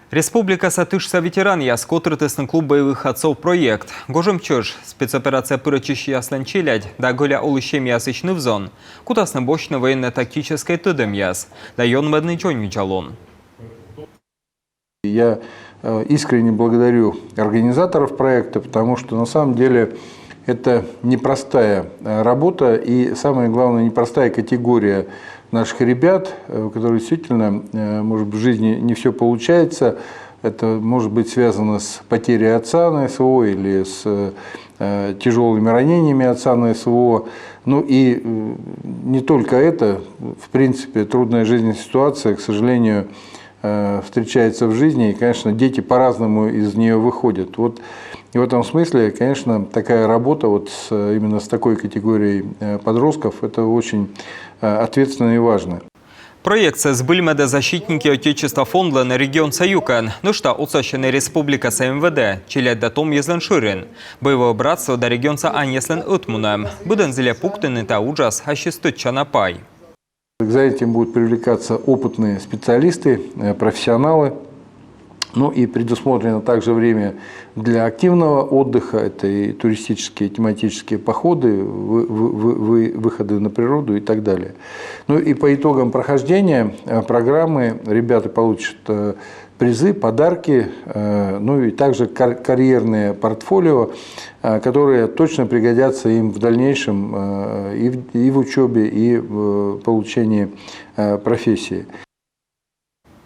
Республика Сатышса ветеран я скотрытысный клуб боевых отцов проект. Гожем чёж спецоперация пырочищ яслен челядь, да голя улыщем ясычны в зон. Кутасны бочно военно-тактической тыдым яс. Да ён медный чонь джалон. Я искренне благодарю организаторов проекта, потому что на самом деле это непростая работа и, самое главное, непростая категория наших ребят, у которых действительно, может быть, в жизни не все получается. Это может быть связано с потерей отца на СВО или с тяжелыми ранениями отца на СВО. Ну и не только это, в принципе, трудная жизненная ситуация, к сожалению, встречается в жизни, и, конечно, дети по-разному из нее выходят. Вот и в этом смысле, конечно, такая работа вот именно с такой категорией подростков, это очень ответственно и важно. Проект «Сбыльмеда защитники Отечества фонда на регион Саюкан». Ну что, уцощенная республика с МВД, челядь датом езлен ширин. Боевое братство до регионца Аньеслен Утмуна. Буден зеля пуктыны та ужас, а щестут чанапай. К занятиям будут привлекаться опытные специалисты, профессионалы. Ну и предусмотрено также время для активного отдыха. Это и туристические, тематические походы, выходы на природу и так далее. Ну и по итогам прохождения программы ребята получат призы, подарки, ну и также карьерные портфолио, которые точно пригодятся им в дальнейшем и в учебе, и в получении профессии.